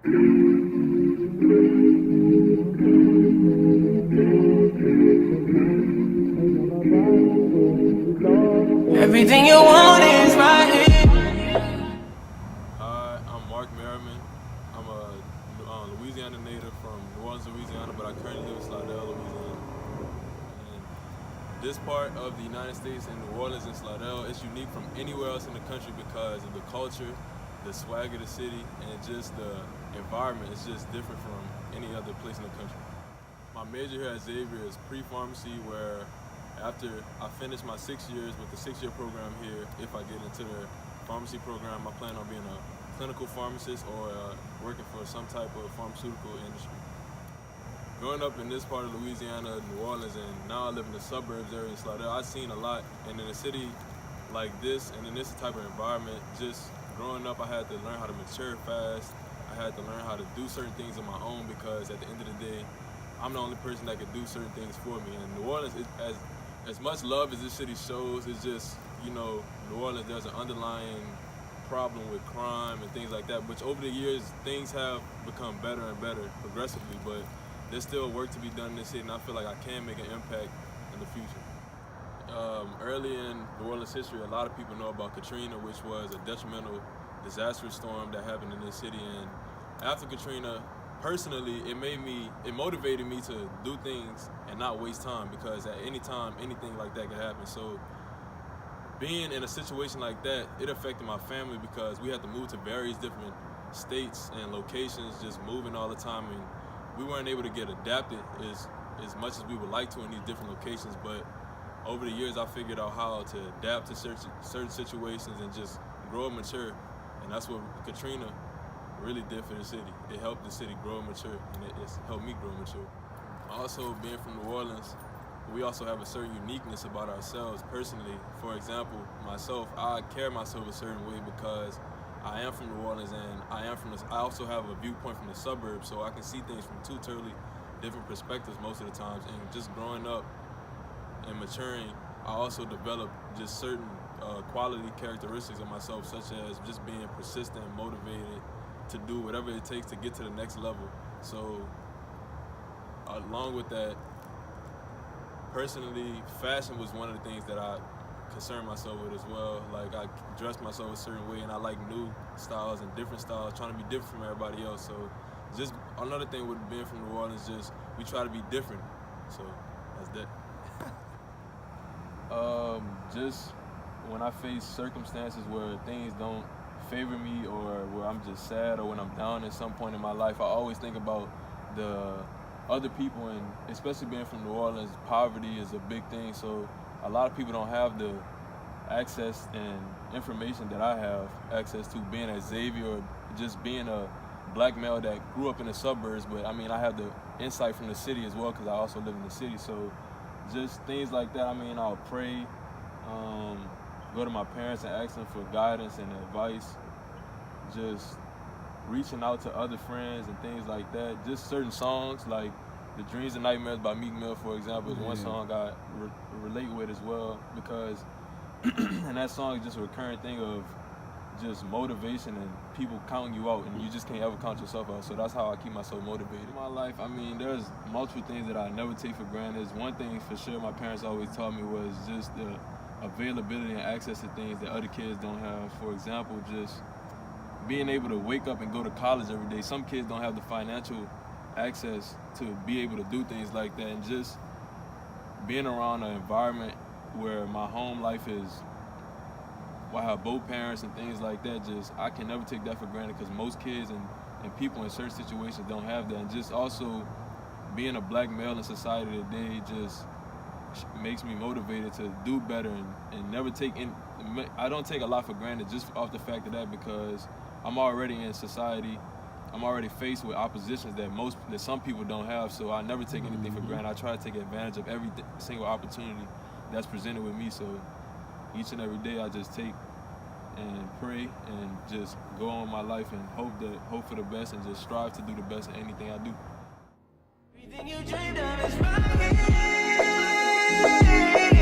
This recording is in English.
Everything you want is right here. Hi, I'm Mark Merriman. I'm a Louisiana native from New Orleans, Louisiana, but I currently live in Slidell, Louisiana. And this part of the United States in New Orleans and Slidell is unique from anywhere else in the country because of the culture, the swag of the city, and just the environment. It's just different from any other place in the country. My major here at Xavier is pre-pharmacy, where after I finish my 6 years with the 6-year program here, if I get into the pharmacy program, I plan on being a clinical pharmacist or working for some type of pharmaceutical industry. Growing up in this part of Louisiana, New Orleans, and now I live in the suburbs area in Slidell, I've seen a lot. And in a city like this and in this type of environment, just growing up, I had to learn how to mature fast. I had to learn how to do certain things on my own because at the end of the day, I'm the only person that can do certain things for me. And New Orleans, as much love as this city shows, it's just, New Orleans, there's an underlying problem with crime and things like that, which over the years, things have become better and better progressively, but there's still work to be done in this city, and I feel like I can make an impact in the future. Early in New Orleans history, a lot of people know about Katrina, which was a detrimental, disastrous storm that happened in this city, and after Katrina, personally, it motivated me to do things and not waste time, because at any time, anything like that could happen. So being in a situation like that, it affected my family because we had to move to various different states and locations, just moving all the time, and we weren't able to get adapted as much as we would like to in these different locations. But over the years, I figured out how to adapt to certain situations and just grow and mature, and that's what Katrina really did for the city. It helped the city grow and mature, and it's helped me grow and mature. Also, being from New Orleans, we also have a certain uniqueness about ourselves personally. For example, myself, I carry myself a certain way because I am from New Orleans, and I also have a viewpoint from the suburbs, so I can see things from two totally different perspectives most of the times. And just growing up and maturing, I also developed just certain quality characteristics of myself, such as just being persistent and motivated to do whatever it takes to get to the next level. So along with that, personally, fashion was one of the things that I concerned myself with as well. Like, I dress myself a certain way, and I like new styles and different styles, trying to be different from everybody else. So just another thing with being from New Orleans, just we try to be different. So that's that. Just when I face circumstances where things don't favor me, or where I'm just sad, or when I'm down at some point in my life, I always think about the other people, and especially being from New Orleans, poverty is a big thing. So a lot of people don't have the access and information that I have access to, being at Xavier, or just being a black male that grew up in the suburbs. But I mean, I have the insight from the city as well because I also live in the city. So just things like that. I mean, I'll pray, go to my parents and ask them for guidance and advice, just reaching out to other friends and things like that. Just certain songs like The Dreams and Nightmares by Meek Mill, for example, is one song I relate with as well, because and that song is just a recurring thing of just motivation and people counting you out, and you just can't ever count yourself out. So that's how I keep myself motivated. In my life, I mean, there's multiple things that I never take for granted. One thing for sure my parents always taught me was just the availability and access to things that other kids don't have. For example, just being able to wake up and go to college every day. Some kids don't have the financial access to be able to do things like that, and just being around an environment where my home life is, I have both parents and things like that, just I can never take that for granted, because most kids and people in certain situations don't have that. And just also being a black male in society today just makes me motivated to do better and never take in. I don't take a lot for granted just off the fact of that, because I'm already in society. I'm already faced with oppositions that some people don't have, so I never take anything for granted. I try to take advantage of every single opportunity that's presented with me. So each and every day I just take and pray and just go on with my life and hope for the best, and just strive to do the best in anything I do. Everything you dreamed of is right here.